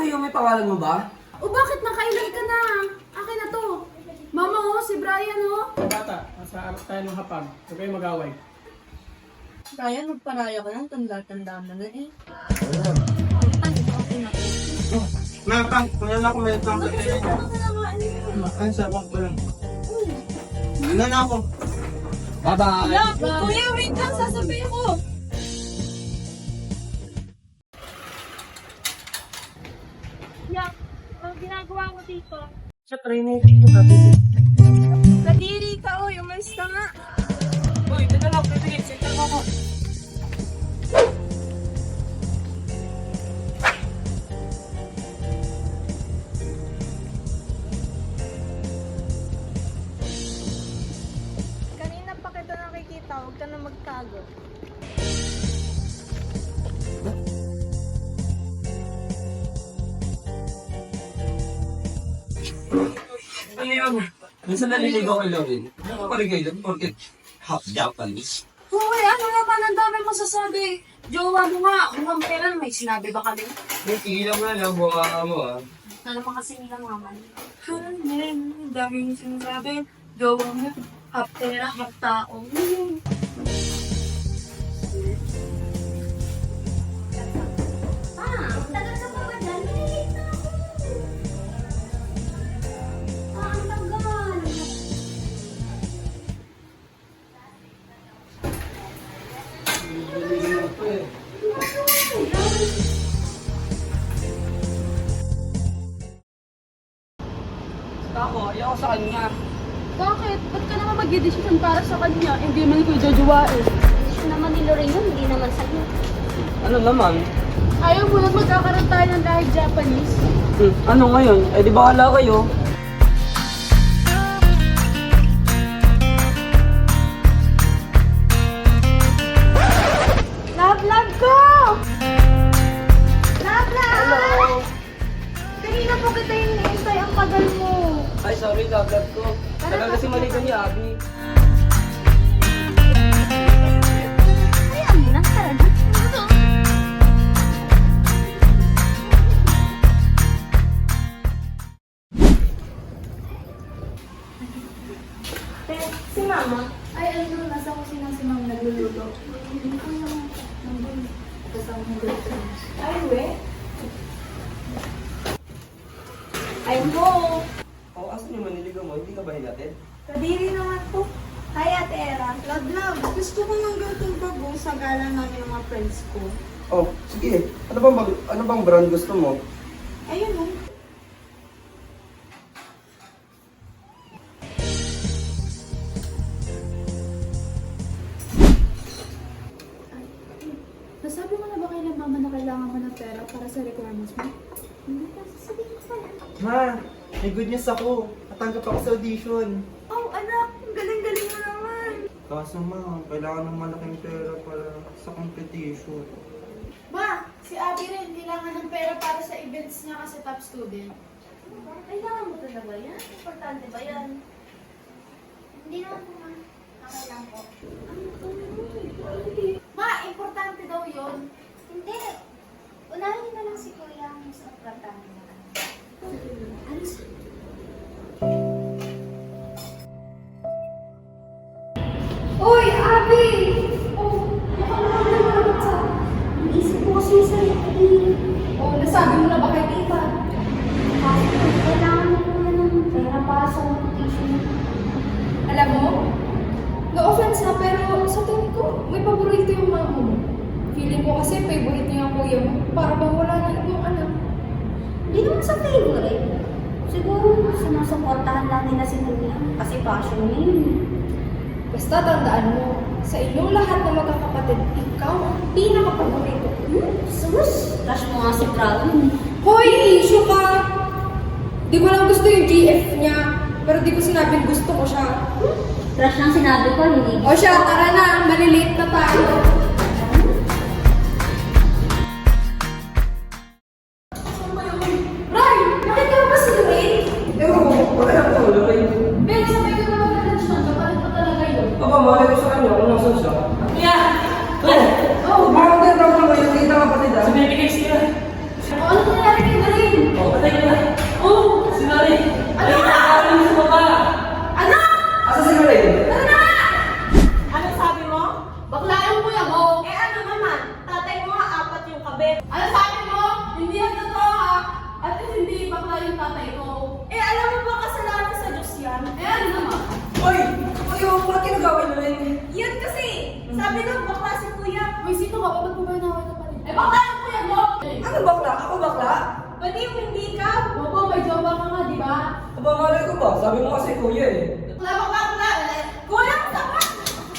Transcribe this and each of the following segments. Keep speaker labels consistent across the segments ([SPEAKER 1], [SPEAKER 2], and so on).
[SPEAKER 1] yung may pangalan mo ba?
[SPEAKER 2] O bakit nakailan ka na? Akin na to. Mama oh, si Brian oh.
[SPEAKER 3] Bata, nasa arap tayo ng hapag. Huwag kayong mag-away.
[SPEAKER 4] Brian, magparaya ka lang. Tanda-tanda mo na eh.
[SPEAKER 5] Nakakang, kaya na ako may itang kaya niya. Ay, sabang ko lang. Ano na ako?
[SPEAKER 1] Bye-bye!
[SPEAKER 4] Kuya, wait lang. Sasabihin ko.
[SPEAKER 6] Yak, ang ginagawa mo dito?
[SPEAKER 3] Sa training dito sabi ko.
[SPEAKER 4] Kadiri ka, oy. Umalis ka nga.
[SPEAKER 3] Uy, ito na lang. Titigil. Center mo ako.
[SPEAKER 6] Kanina pa kita nakikita, huwag ka na magtago.
[SPEAKER 1] Ano yun? Minsan naliligaw kay Lauren. Ano pa rin kayo? Porque half Japanese.
[SPEAKER 2] Hoy, ano naman ang dami masasabi? Jowa mo nga, mukhang kailan may sinabi ba kami?
[SPEAKER 1] May tigilan mo na lang, buka mo ah.
[SPEAKER 2] Ano naman kasi nila naman?
[SPEAKER 4] Ang daming sinasabi. Jowa mo. Half pera, half tao.
[SPEAKER 2] Ah, tagal ka pa ba dyan? Nalilate na ako. Ah, ang tagal.
[SPEAKER 1] Ako, ayaw ko sa kanya.
[SPEAKER 2] Bakit? Ba't ka naman mag-decision para sa kanya? Hindi man ko jojowain.
[SPEAKER 6] Gusto naman ni Lorraine yun, hindi naman sa'yo.
[SPEAKER 1] Ano naman?
[SPEAKER 2] Ayaw mo lang magkakaroon tayo ng kahit Japanese.
[SPEAKER 1] Ano ngayon? Eh di bahala kayo.
[SPEAKER 6] Love ko! Love! Kanina po kita yung naintay, ang tagal mo.
[SPEAKER 1] Ay, sorry, laglag ko. Tagal kasi maligan ni Abby.
[SPEAKER 6] Ayan mo na, tara na.
[SPEAKER 4] Si Mama.
[SPEAKER 2] Ay, ano, nasa kusina si Ma'am nagluluto. Kasama ng girlfriend.
[SPEAKER 4] Ay, we. Ay, mo.
[SPEAKER 1] Oo, asan yung maniligaw mo? Hindi ka ba hinatid?
[SPEAKER 4] Kadiri naman po. Hi, Ate Era. Love. Gusto ko ng ganitong bagong sa gala namin ng mga friends ko.
[SPEAKER 5] Oh, sige. Ano bang brand gusto mo?
[SPEAKER 4] Ayun, oh.
[SPEAKER 2] Nasabi mo na ba kay Mama na kailangan mo ng pera para sa requirements mo?
[SPEAKER 6] Hindi pa, sasabihin ko pala.
[SPEAKER 5] Ma, may good news ako. Natanggap ako sa audition.
[SPEAKER 4] Oh, anak. Ang galing-galing mo naman.
[SPEAKER 5] Kaso ma, kailangan ng malaking pera para sa competition.
[SPEAKER 2] Ma, si Abby rin kailangan ng pera para sa events niya kasi top student.
[SPEAKER 6] Kailangan mo talaga yan? Importante ba yan? Hindi naman po, ma. Okay lang po.
[SPEAKER 2] Ma, importante daw yun.
[SPEAKER 6] Hindi. Unahin na lang si Kuya ang mas importante na. Ano sa...
[SPEAKER 2] Uy, Abby! Oh, mukhang naman sa...
[SPEAKER 6] Isip ko kasi sa'yo.
[SPEAKER 2] Oh, nasabi mo na ba kay Tita?
[SPEAKER 6] Kasi kailangan mo po ng pera para sa competition.
[SPEAKER 2] Alam mo, no offense ha, pero sa tingin ko, may paborito yung mama mo. Feeling ko kasi favorite niya yung kuya mo. Para bang wala na ibang anak.
[SPEAKER 6] Hindi naman sa favorite. Siguro sinusuportahan lang nila si Kuya. Kasi passion niya yun.
[SPEAKER 2] Basta tandaan mo, sa inyong lahat na magkakapatid, ikaw ang pinaka-paborito.
[SPEAKER 6] Sus! Crush mo nga si Pravin.
[SPEAKER 2] Hoy, issue ka! Di ko lang gusto yung GF niya, pero di ko sinabing gusto ko siya.
[SPEAKER 6] Crush lang sinabi ko, hindi.
[SPEAKER 2] O siya, tara na, malilate na tayo. Ray, nakita mo ba si Lorraine?
[SPEAKER 1] Ewan ko, wala ako, Lauren.
[SPEAKER 2] Ben, sabay ko na mag-lunch na, kapalit pa talaga yun.
[SPEAKER 1] Aba, malay ko sa kanya kung nasan siya.
[SPEAKER 2] Oh,
[SPEAKER 1] Parang ganun ako ngayon, kita kapatid ah.
[SPEAKER 3] Sabi ni Kix,
[SPEAKER 2] ano nangyari kay Lorraine?
[SPEAKER 6] babe.
[SPEAKER 2] Ano sabi mo? Hindi yan totoo ha? At least hindi bakla yung tatay ko.
[SPEAKER 6] Eh, alam mo ba kasalanan sa Diyos yan?
[SPEAKER 2] Eh ano naman?
[SPEAKER 3] Oy! Oy, ba't ginagawa nyo rin?
[SPEAKER 6] Yan kasi, sabi ng bakla si kuya.
[SPEAKER 2] Uy, sino ka? Ba't mo ba naway ka pa rin? Eh bakla yung kuya mo!
[SPEAKER 3] Ano bakla? Ako bakla?
[SPEAKER 6] Pwede yung hindi ka.
[SPEAKER 2] Bobo, may jowa ka nga, di ba?
[SPEAKER 3] Aba, malay ko ba? Sabi mo kasi kuya eh.
[SPEAKER 2] Bakla!
[SPEAKER 6] Kuya, tama.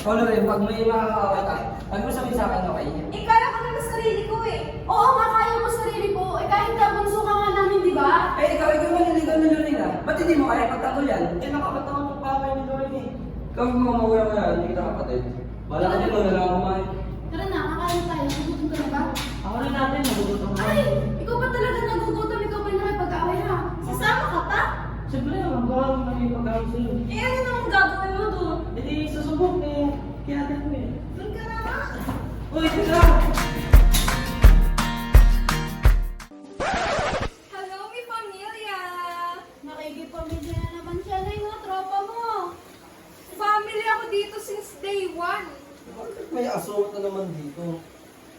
[SPEAKER 3] Wala rin, pag may makakaway ka, huwag mo sabihin sa akin, okay?
[SPEAKER 6] Eh, kaya ko na sa sarili ko eh.
[SPEAKER 2] Oo nga, kaya mo sarili ko. Eh kahit na bunso ka nga namin, di ba?
[SPEAKER 3] Eh, ikaw maniligaw na Lorena. Ba't hindi mo kaya pagtanggol yan? Eh, nakakatawa mo pa kayo ni Lorena eh. Ikaw mamawala ka yan, hindi kita kapatid. Wala ka dyan, wala lang kumain.
[SPEAKER 2] Tara na, kakain tayo. Nagugutom ka na ba?
[SPEAKER 3] Ako na natin, nagugutom na.
[SPEAKER 2] Ay! Ikaw ba talaga nagugutom? Ikaw ba nakipag-away ha?
[SPEAKER 6] Sasama ka pa?
[SPEAKER 3] Siyempre naman, baka may pagkakas sa'yo.
[SPEAKER 6] Eh, ano namang gagawin mo doon?
[SPEAKER 3] Eh, di susubok eh. Kaya natin ko eh.
[SPEAKER 6] Doon ka na nga.
[SPEAKER 3] Uy, teka!
[SPEAKER 2] Hello, mi pamilya!
[SPEAKER 6] Nakikipamilya na naman siya na yung mga tropa mo.
[SPEAKER 2] Family ako dito since day one.
[SPEAKER 5] Bakit may aswat na naman dito?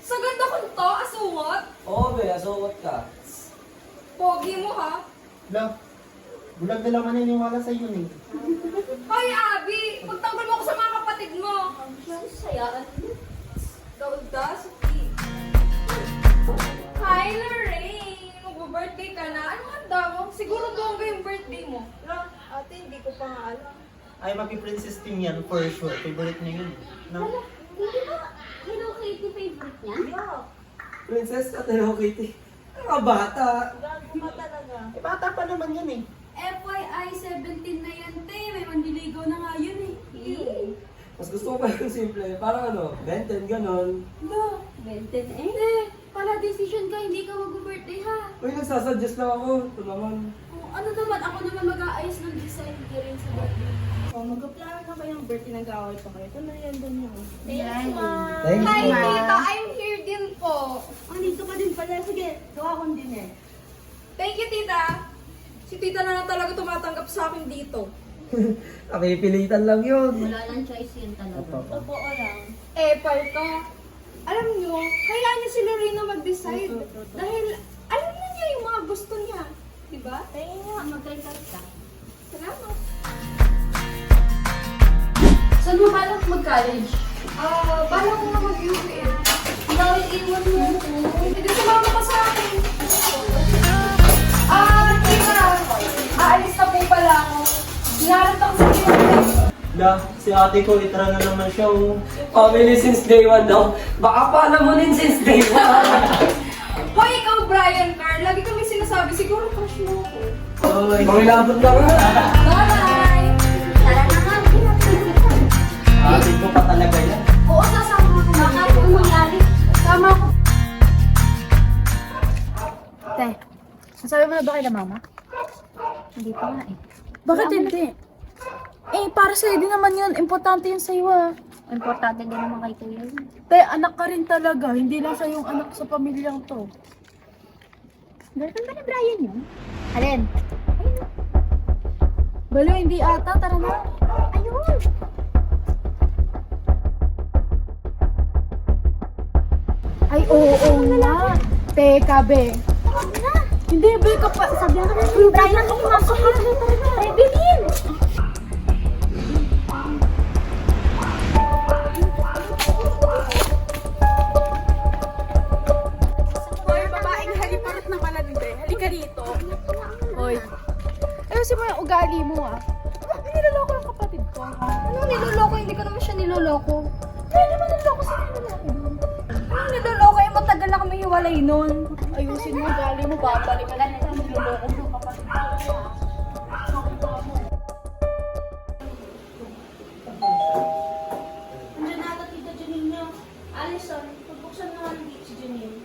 [SPEAKER 2] Sa ganda ko to, asuwat.
[SPEAKER 5] Oo, be, aswat ka.
[SPEAKER 2] Pogi mo ha?
[SPEAKER 5] Love, bulag na lang maniniwala sa iyo eh.
[SPEAKER 2] Hoy, Abby! Pagtanggol mo ko sa mga kapatid mo.
[SPEAKER 6] Sayaan.
[SPEAKER 2] The audacity. Hi, Lorraine! Mag-birthday ka na. Ano handa mo? Siguro bongga yung birthday mo.
[SPEAKER 4] Ate, hindi ko pa nga alam.
[SPEAKER 5] Ay, mag-princess team yan for sure. Favorite niya yun. No?
[SPEAKER 6] Hindi ba Hello Kitty favorite niya?
[SPEAKER 4] Yeah,
[SPEAKER 3] Princess at Hello Kitty. Ano ka bata?
[SPEAKER 4] gago ka talaga.
[SPEAKER 5] Eh, bata pa naman yan eh.
[SPEAKER 2] FYI, 17 na yan, te. May mandiligaw na nga yun eh.
[SPEAKER 3] Mas gusto ko pa yung simple. Parang ano, Benten, ganon.
[SPEAKER 2] No.
[SPEAKER 6] Benten eh.
[SPEAKER 2] Te, pala decision ka, hindi ka mag-birthday ha.
[SPEAKER 3] Uy, nagsasuggest lang ako. Ito naman.
[SPEAKER 2] Oh, ano naman, ako naman mag-aayos ng design hindi rin sa birthday.
[SPEAKER 4] Oh, mag-apply na kayong birthday nag-aaway pa kayo. Ito na yan doon yun.
[SPEAKER 6] Thanks, ma.
[SPEAKER 5] Thanks,
[SPEAKER 2] Hi,
[SPEAKER 5] ma.
[SPEAKER 2] tita. I'm here din po.
[SPEAKER 4] Dito ka din pala. Sige, gawa kong din eh.
[SPEAKER 2] Thank you, tita. Si tita na lang talaga tumatanggap sa akin dito.
[SPEAKER 3] Nakipilitan lang yun.
[SPEAKER 6] Wala lang choice yun talaga.
[SPEAKER 4] Totoo lang.
[SPEAKER 2] Eh, palka. Alam nyo, kailangan niya si Lorena mag-decide. Dahil alam na niya yung mga gusto niya. Diba?
[SPEAKER 6] Kaya mag-record ka.
[SPEAKER 2] Salamat. Saan mo balak mag-college? Balak ko na mag-UPN.
[SPEAKER 6] Ikaw iwan mo ako.
[SPEAKER 2] Hindi sumama ka sa akin. Tita, aalis na po pala ako. Hinahanap ako sa kinapit.
[SPEAKER 5] La, si ate ko, literal na naman siya oh.
[SPEAKER 3] Family since day one daw. Baka pa alam mo din since day one.
[SPEAKER 2] Hoy, ikaw, Brian Carr. Lagi kami sinasabi, siguro crush mo ako.
[SPEAKER 5] Ay,
[SPEAKER 3] Mangilabot na nga.
[SPEAKER 2] Bye!
[SPEAKER 6] Tara na nga, pinagsasabitan.
[SPEAKER 5] ate ko pa talaga yan.
[SPEAKER 6] Oo, sasama ko. Baka kung mangyari.
[SPEAKER 2] Tama ko.
[SPEAKER 7] Te, nasabi mo na ba kay na mama?
[SPEAKER 6] Hindi pa nga eh.
[SPEAKER 7] Bakit hindi? Eh, para sa'yo din naman yun. Importante yun sa'yo ah.
[SPEAKER 6] Importante din naman kay kuya yun.
[SPEAKER 7] Te, anak ka rin talaga. Hindi lang sa'yo yung anak sa pamilyang to.
[SPEAKER 6] Girlfriend ba ni Brian yun? Alin?
[SPEAKER 7] Balo, hindi ata. Tara na.
[SPEAKER 6] Ayun!
[SPEAKER 7] Ay, oo nga. Teka, be. Hindi, be, kapag...
[SPEAKER 6] Sabi na ni Brian kung pumasok ka. Ay, bilhin!
[SPEAKER 7] Hoy, babaeng haliparot na malandi. Halika dito. Hoy. Ayusin mo yung ugali mo ah. Niloloko yung kapatid ko.
[SPEAKER 2] Anong niloloko? Hindi ko naman siya niloloko.
[SPEAKER 7] Kaya naman niloloko sa lalaki doon.
[SPEAKER 2] Anong niloloko? Eh, matagal na kami hiwalay nun.
[SPEAKER 7] Ayusin mo ugali mo, babalik ka na sa niloloko mo yung kapatid ko.
[SPEAKER 6] Andiyan na ata tita Janine niya. Alison, pagbuksan na nga si Janine.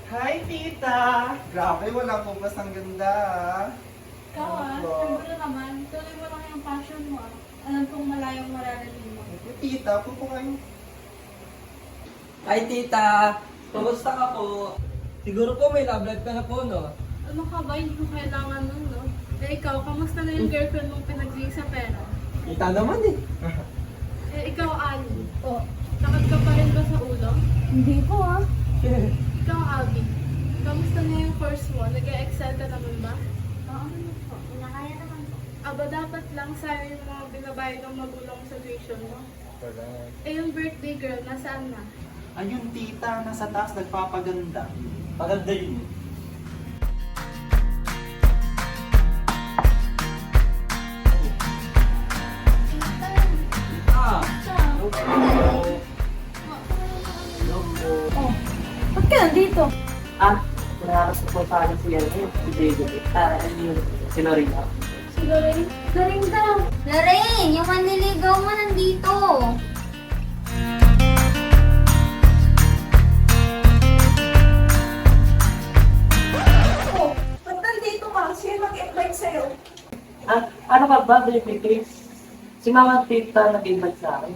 [SPEAKER 5] Hi, tita! Grabe, wala po ba ang ganda ah.
[SPEAKER 4] Ikaw siguro naman. Tuloy mo lang yung passion mo ah. Alam kong malayong mararating mo.
[SPEAKER 5] Tita, po kayo.
[SPEAKER 3] Hi, tita. Kumusta ka po? Siguro po may love life ka na po, no?
[SPEAKER 4] Ano ka ba? Hindi ko kailangan nun, no?
[SPEAKER 7] ikaw, kamusta na yung girlfriend mong pinag-iwi sa pera?
[SPEAKER 5] Kita naman eh.
[SPEAKER 7] Ikaw, Ali. Takot ka pa rin ba sa ulo?
[SPEAKER 6] Hindi po ah.
[SPEAKER 7] Ikaw, Abby. Kamusta na yung course mo? Nag-e-excel ka naman ba?
[SPEAKER 6] Oo naman po. Pinakaya naman po.
[SPEAKER 7] Aba, dapat lang sa'yo yung mga binabayad ng magulang sa tuition mo. Yung birthday girl, nasaan na?
[SPEAKER 5] Ayun tita, nasa taas nagpapaganda. Paganda yun.
[SPEAKER 3] Ah!
[SPEAKER 6] Ba't ka nandito?
[SPEAKER 3] Nakakas po sa akin si David. Yung si Lorena.
[SPEAKER 6] Si Lorraine? Lorraine daw. Lorraine, yung manliligaw mo nandito.
[SPEAKER 4] Ba't nandito ka? Sino mag-invite sa'yo?
[SPEAKER 3] Ano ka ba, baby? Si Mama Tita nag-invite sa akin.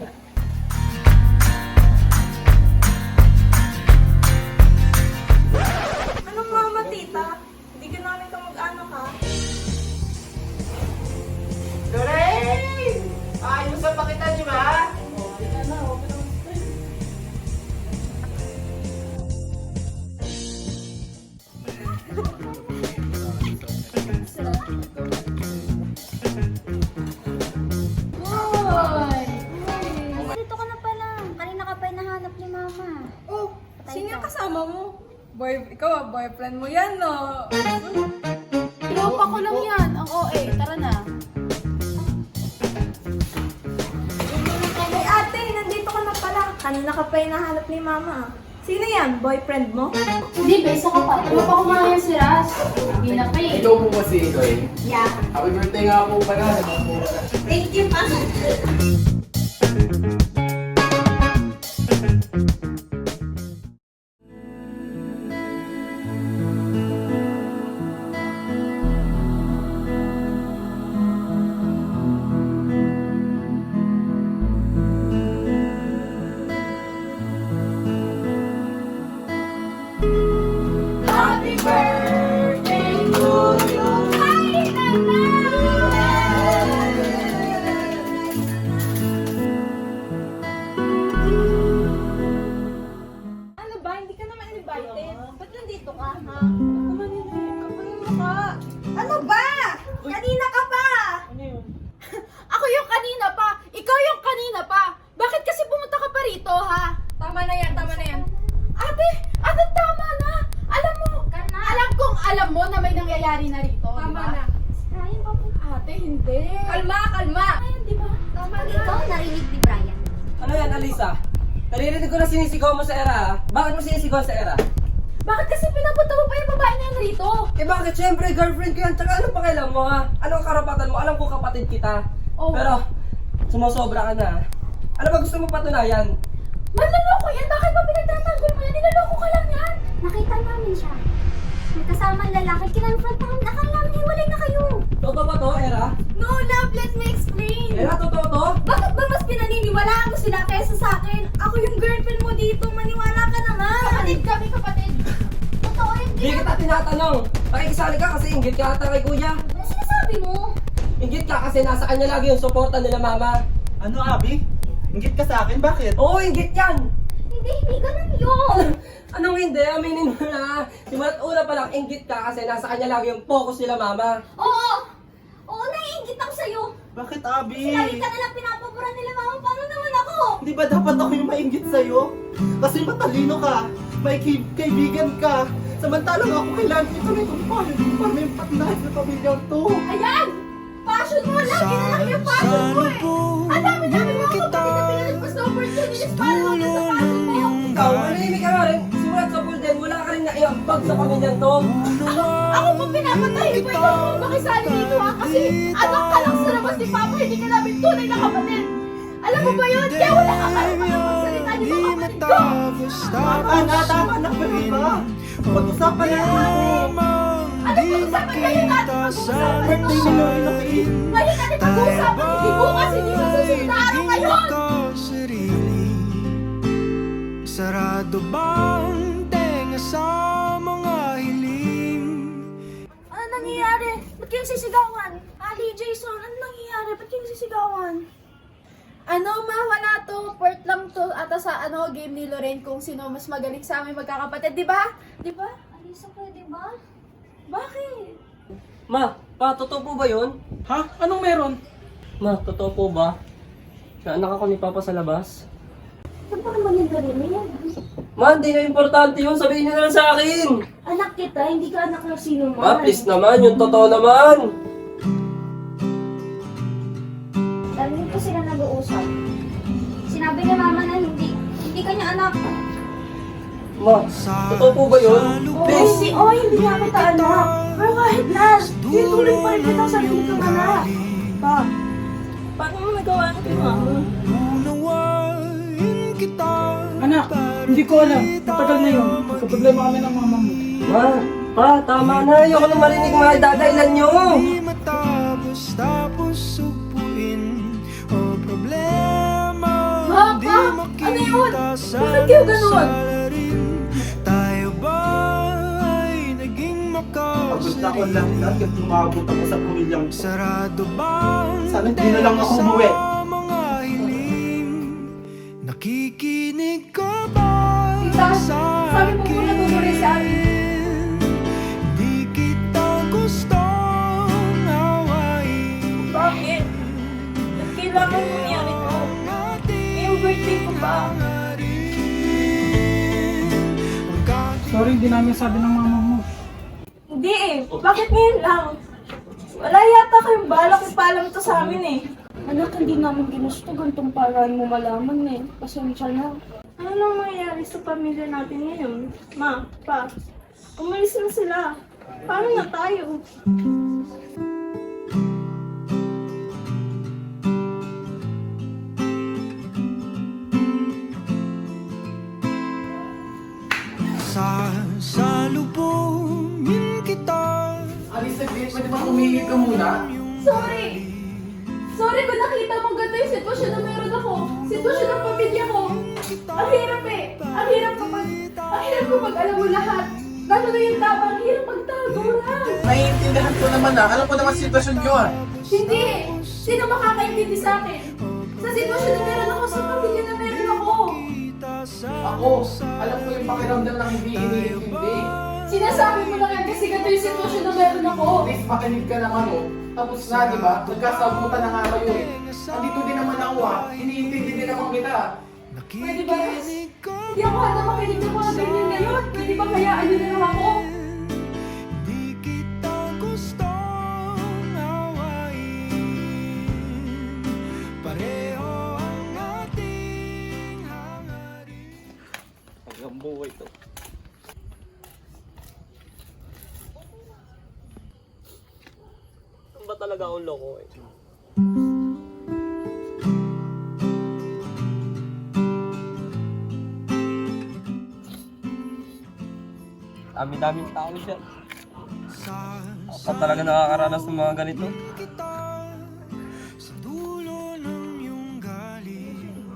[SPEAKER 4] Anong mama, tita? Hindi ka namin kamag-anak ha?
[SPEAKER 5] Lorraine! Ayos sa pakita, di ba?
[SPEAKER 6] Dito ka na pala. Kanina ka pa hinahanap ni Mama.
[SPEAKER 2] Oh,
[SPEAKER 6] Patay
[SPEAKER 2] sino
[SPEAKER 6] ka.
[SPEAKER 2] yung kasama mo? Ikaw boyfriend mo yan, no?
[SPEAKER 7] Tropa ko lang yan. Ang OA. Tara na.
[SPEAKER 4] Hey ate, nandito ka na pala. Kanina ka pa hinahanap ni mama. Sino yan? Boyfriend mo?
[SPEAKER 7] Hindi, beso ka pa. Tropa ko nga yan si Ras. Hindi na pa eh.
[SPEAKER 8] Ikaw po ba si Ikoy?
[SPEAKER 4] Yeah.
[SPEAKER 8] Happy birthday nga po pala.
[SPEAKER 4] Thank you, pa. Ano ba? Hindi ka naman invited. Ba't nandito ka, ha? Kapal ka. Ano ba? Kanina ka pa!
[SPEAKER 7] Ako yung kanina pa. Ikaw yung kanina pa. Bakit kasi pumunta ka pa rito, ha?
[SPEAKER 2] Tama na yan, tama na yan.
[SPEAKER 7] Ate, tama na. Alam mo,
[SPEAKER 6] Kalma.
[SPEAKER 7] alam mo na may nangyayari na rito, di
[SPEAKER 2] Tama
[SPEAKER 7] ba?
[SPEAKER 2] na.
[SPEAKER 6] Ryan, pa po.
[SPEAKER 7] Ate, hindi.
[SPEAKER 2] Kalma!
[SPEAKER 7] Ayun, di ba?
[SPEAKER 6] Tama na. Ikaw narinig ni Brian.
[SPEAKER 3] Ano yan, Alisa? Naririnig ko na sinisigaw mo sa era, ha? Bakit mo sinisigaw sa era?
[SPEAKER 7] Bakit kasi pinapunta mo pa yung babae na yan rito?
[SPEAKER 3] Eh bakit? Siyempre, girlfriend ko yan. Tsaka ano pa kailan mo, ha? Anong karapatan mo? Alam ko kapatid kita.
[SPEAKER 7] Oh.
[SPEAKER 3] Pero, sumosobra ka na, ha? Ano ba gusto mo patunayan?
[SPEAKER 7] Manloloko yan. Bakit ba pinagtatanggol mo yan? Niloloko ka lang yan.
[SPEAKER 6] Nakita namin siya. May kasamang lalaki. Kinonfront namin. Akala namin hiwalay na kayo.
[SPEAKER 3] Totoo ba to, era?
[SPEAKER 2] No, love, let me explain.
[SPEAKER 3] Era, totoo to?
[SPEAKER 2] Bakit ba mas pinaniniwalaan mo sila kaysa sa akin? Ako yung girlfriend mo dito, maniwala ka naman.
[SPEAKER 7] Kapatid kami, kapatid.
[SPEAKER 6] Totoo yun.
[SPEAKER 3] Hindi kita tinatanong. Pakikisali ka kasi inggit ka ata kay kuya.
[SPEAKER 6] Ano sinasabi mo?
[SPEAKER 3] Inggit ka kasi nasa kanya lagi yung suporta nila mama.
[SPEAKER 5] Ano, Abby? Ingit ka sa akin? Bakit?
[SPEAKER 3] Oo, inggit yan!
[SPEAKER 6] Hindi ganun yun.
[SPEAKER 3] Anong hindi? Aminin mo na. Simula't una pa lang, inggit ka kasi nasa kanya lagi yung focus nila mama.
[SPEAKER 6] Oo, naiingit ako sa'yo.
[SPEAKER 5] Bakit, Abby?
[SPEAKER 6] Lagi ka nalang pinapaboran nila, Mama. Paano naman ako?
[SPEAKER 5] Di ba dapat ako yung maingit sa'yo? Kasi matalino ka, may kaibigan ka. Samantalang ako kailangan ito na itong para may patnahit sa pamilyang to.
[SPEAKER 7] Ayan! Passion mo! Lagi na lang yung passion mo eh! Ang dami-dami mga kapatid na pinalagpas na opportunities para lang sa passion mo!
[SPEAKER 3] Ikaw, manahimik ka nga rin. Simulat sa bulden, wala ka rin naiambag sa pamilyang to.
[SPEAKER 7] Ako pa pinapatay ko ikaw kung makisali dito ha kasi anak ka lang sa labas ni Papa, hindi ka namin tunay na kapatid! Alam mo ba yun? Kaya wala ka karapatan magsalita ni mga kapatid ko!
[SPEAKER 5] Tama na ba, iba? Pag-usapan na ito.
[SPEAKER 7] Ano pag-usapan kayo natin pag-usapan
[SPEAKER 5] Birthday
[SPEAKER 7] ito?
[SPEAKER 5] ni Lorena kayo.
[SPEAKER 7] Ngayon natin pag-uusapan, hindi bukas, hindi sa susunod na araw ngayon!
[SPEAKER 9] Sarado bang tenga sa mga hiling?
[SPEAKER 7] Ano nangyayari? Ba't
[SPEAKER 4] kayo sisigawan? Ali, Jason, ano nangyayari? Ba't kayo sisigawan?
[SPEAKER 2] Ano, ma, wala to. Port lang to ata sa game ni Lorraine kung sino mas magaling sa amin magkakapatid, di ba? Di ba?
[SPEAKER 6] Alisa, pwede ba?
[SPEAKER 2] Bakit?
[SPEAKER 3] Ma, pa, totoo po ba yun?
[SPEAKER 5] Ha? Anong meron?
[SPEAKER 3] Ma, totoo po ba? Na anak ako ni Papa sa labas?
[SPEAKER 6] Saan pa naman yung galing yan?
[SPEAKER 3] Ma, hindi na importante yun. Sabihin niyo na lang sa akin.
[SPEAKER 6] Anak kita, hindi ka anak ng sino man.
[SPEAKER 3] Ma, please naman. Yung totoo naman.
[SPEAKER 6] Dahil ko sila nag-uusap. Sinabi ni mama na hindi ka niya anak.
[SPEAKER 3] Ma, totoo po ba yun? Please.
[SPEAKER 4] Hindi nga kita anak. Pero kahit na, tuloy pa rin kita sa sarili kong anak. Pa, paano mo nagawa ng kay mama?
[SPEAKER 9] Unawain kita.
[SPEAKER 5] Anak, hindi ko alam. Matagal na yun. Problema kami ng mama mo.
[SPEAKER 3] Ma, pa, tama na. Ayoko na marinig mga dadailan nyo.
[SPEAKER 9] Di matapos tapos supuin. O problema.
[SPEAKER 2] Ma,
[SPEAKER 9] Di
[SPEAKER 2] pa,
[SPEAKER 9] makita
[SPEAKER 2] ano yun?
[SPEAKER 9] sa
[SPEAKER 2] Bakit kayo ganun?
[SPEAKER 9] salarin. Tayo ba ay naging
[SPEAKER 5] Pagod na ako
[SPEAKER 9] makasarili?
[SPEAKER 5] lang. Dahil tumabot ako sa pamilyang ko.
[SPEAKER 9] Sarado ba?
[SPEAKER 5] Sana hindi na lang ako umuwi.
[SPEAKER 9] Sa mga hiling. Nakikinig ka ba
[SPEAKER 2] Tita,
[SPEAKER 9] sa
[SPEAKER 2] sabi mo muna tutuloy sa amin.
[SPEAKER 9] Di kita gustong awayin.
[SPEAKER 4] Bakit? Ba't kailangan mangyari to? Yung birthday ko pa.
[SPEAKER 5] Sorry, hindi namin sabi ng mama mo.
[SPEAKER 4] Hindi eh. Bakit ngayon lang? Wala yata kayong balak ipaalam to sa amin eh.
[SPEAKER 6] Anak, hindi namin ginusto ganitong paraan mo malaman eh. Pasensya na.
[SPEAKER 4] Ano nang mangyayari sa pamilya natin ngayon? Ma, pa, umalis na sila. Paano na tayo?
[SPEAKER 9] Sasalubungin kita.
[SPEAKER 8] Alisa, pwede ba tumingin ka muna?
[SPEAKER 2] Sorry! Sorry kung nakita mo ganito yung sitwasyon na meron ako. Sitwasyon ng pamilya ko. Ang hirap eh. Ang hirap kapag alam mo lahat. Lalo na yung tama, ang hirap magtago lang.
[SPEAKER 8] Naiintindihan ko naman na. Alam ko naman sitwasyon nyo ah.
[SPEAKER 2] Hindi! Sino makakaintindi sa akin? Sa sitwasyon na meron ako, sa pamilya na meron ako.
[SPEAKER 8] Ako, alam ko yung pakiramdam ng hindi iniintindi.
[SPEAKER 2] Sinasabi mo lang yan kasi ganito yung sitwasyon na meron ako.
[SPEAKER 8] Please, makinig ka naman oh. Tapos na, di ba? Nagkasabutan na nga kayo eh. Nandito din naman ako ah. Iniintindi din naman kita.
[SPEAKER 2] Pwede ba, Res? Hindi ako handa makinig ng mga ganyan ngayon. Pwede ba hayaan nyo na lang ako?
[SPEAKER 9] Di kita gustong awayin. Pareho ang ating hangarin.
[SPEAKER 3] Hanggang buhay to. Ano ba talaga akong loko eh? Dami-daming tao dyan. Ako talaga nakakaranas ng mga ganito.
[SPEAKER 9] Kita sa dulo ng iyong galing.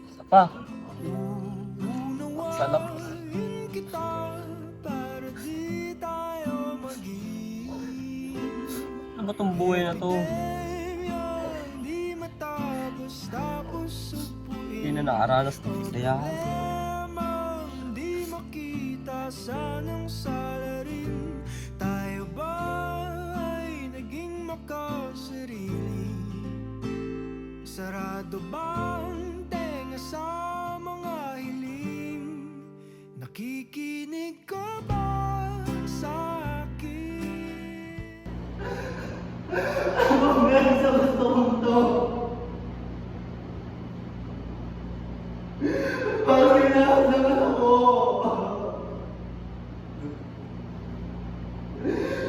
[SPEAKER 3] Isa pa. Salap.
[SPEAKER 9] Unawain kita para di tayo mag-iwan.
[SPEAKER 3] Ano ba tong buhay na to?
[SPEAKER 9] Di matapos tapos supuin.
[SPEAKER 3] Hindi na nakaranas ng kasiyahan.
[SPEAKER 9] Di makita sanang salarin. Tayo ba ay naging makasarili? Sarado bang tenga sa mga hiling? Nakikinig ka ba sa akin?
[SPEAKER 5] Hanggang sa gusto mong to. Parang hinahanap naman ako.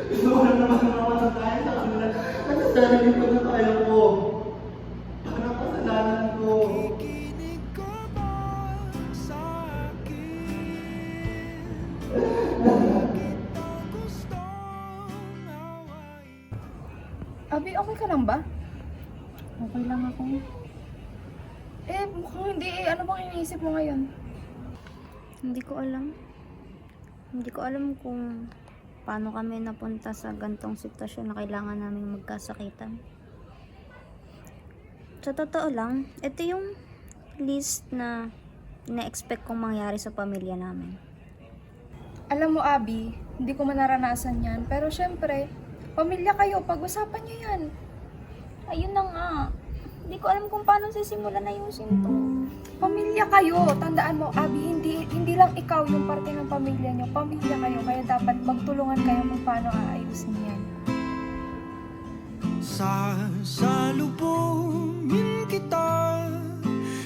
[SPEAKER 5] Gusto ko na naman naman tayo sa kanila. Kasi sarili ko na tayo ko. Parang kasalanan ko.
[SPEAKER 9] Nakikinig ka ba sa akin? Kita gustong awayin.
[SPEAKER 2] Abi, okay ka lang ba? Okay lang ako. Mukhang hindi eh. Ano bang iniisip mo ngayon?
[SPEAKER 6] Hindi ko alam. Hindi ko alam kung paano kami napunta sa gantong sitwasyon na kailangan naming magkasakitan. Sa totoo lang, ito yung least na ina-expect kong mangyari sa pamilya namin.
[SPEAKER 2] Alam mo, Abby, hindi ko man naranasan yan. Pero syempre, pamilya kayo, pag-usapan niyo yan.
[SPEAKER 6] Ayun na nga. Hindi ko alam kung paano sisimulan ayusin to.
[SPEAKER 2] Pamilya kayo. Tandaan mo, Abby, hindi lang ikaw yung parte ng pamilya niyo. Pamilya kayo, kaya dapat magtulungan kayo kung paano aayusin yan.
[SPEAKER 9] Sasalubungin kita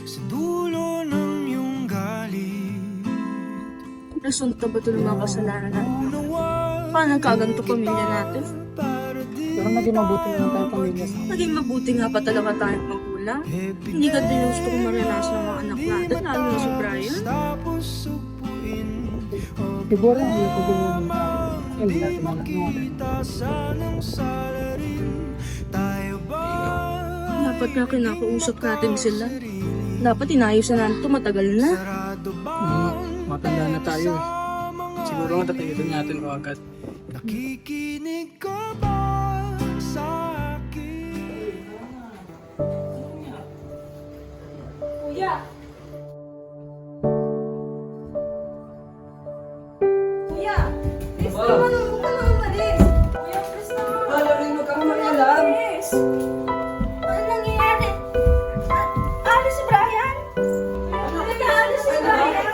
[SPEAKER 9] sa dulo ng iyong galit.
[SPEAKER 7] Nasunta ba ito ng mga kasalanan natin? Paano nagkaganto pamilya natin?
[SPEAKER 8] Pero naging mabuti naman tayo pamilya sa
[SPEAKER 7] Naging mabuti nga pa talaga tayong magulang. Hindi ka din gusto kong maranasan ng mga anak natin, lalo na si Brian.
[SPEAKER 8] siguro hindi ko gawin hindi natin
[SPEAKER 7] Dapat nga kinakausap natin sila. Dapat inayos na natin ito, matagal na.
[SPEAKER 8] matanda na tayo eh. Siguro nga tatayitin natin o agad.
[SPEAKER 9] Nakikinig ka ba sa akin?
[SPEAKER 2] Kuya! Kuya! Please,
[SPEAKER 3] Ba?
[SPEAKER 2] naman, huwag ka na umalis. Kuya, please na.
[SPEAKER 3] Valerie, huwag kang manialam.
[SPEAKER 2] Please.
[SPEAKER 6] Ano nangyayari?
[SPEAKER 2] Alis si Brian? Alis si Brian?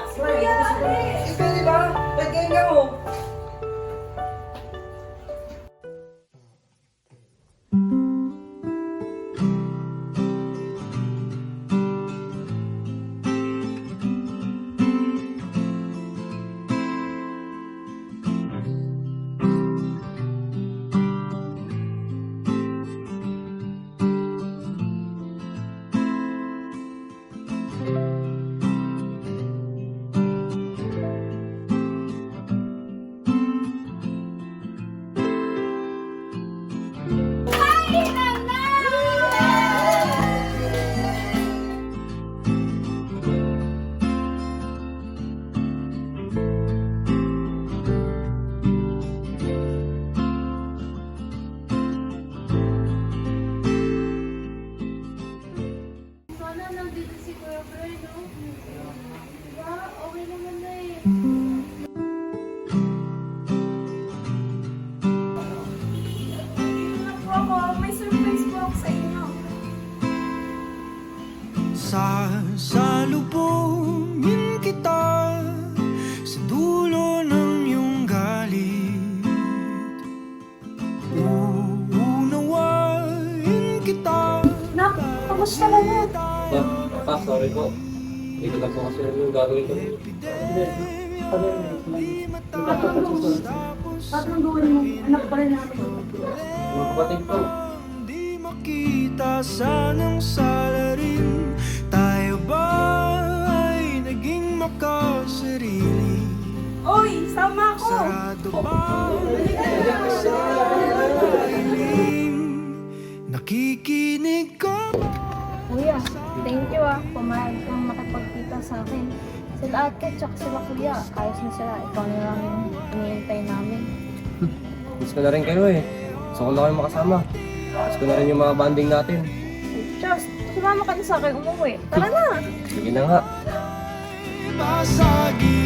[SPEAKER 2] Si Kuya, alis.
[SPEAKER 3] Ito, di ba? Nagkain ka mo.
[SPEAKER 2] Sana nandito si Kuya Brian, no? Diba? Okay naman na eh. Tingnan po ako. May surprise po ako sa inyo.
[SPEAKER 9] Sasalubungin kita sa dulo ng iyong galit. Uunawain kita.
[SPEAKER 2] Nak, kamusta ka na?
[SPEAKER 3] Pa, sorry po. Hindi ko na po kasi yung gagawin ko.
[SPEAKER 2] Tatlong gawin mo. Anak pa rin namin.
[SPEAKER 3] Mga kapatid po.
[SPEAKER 9] Di makita sanang salarin. Tayo ba ay naging makasarili?
[SPEAKER 2] Oy, sama ako!
[SPEAKER 9] Sarado ba nakikinig ka ba?
[SPEAKER 2] Kuya, thank you pumayag kang makipagkita sa akin. Sila ate, tsaka sila kuya. Ayos na sila. Ikaw na lang yung hinihintay namin.
[SPEAKER 3] Miss ko na rin kayo eh. Gusto ko na kayo makasama. Miss ko na rin yung mga banding natin.
[SPEAKER 2] Charles, sumama ka na sa akin umuwi. Tara na!
[SPEAKER 3] Sige na nga.
[SPEAKER 9] Basagin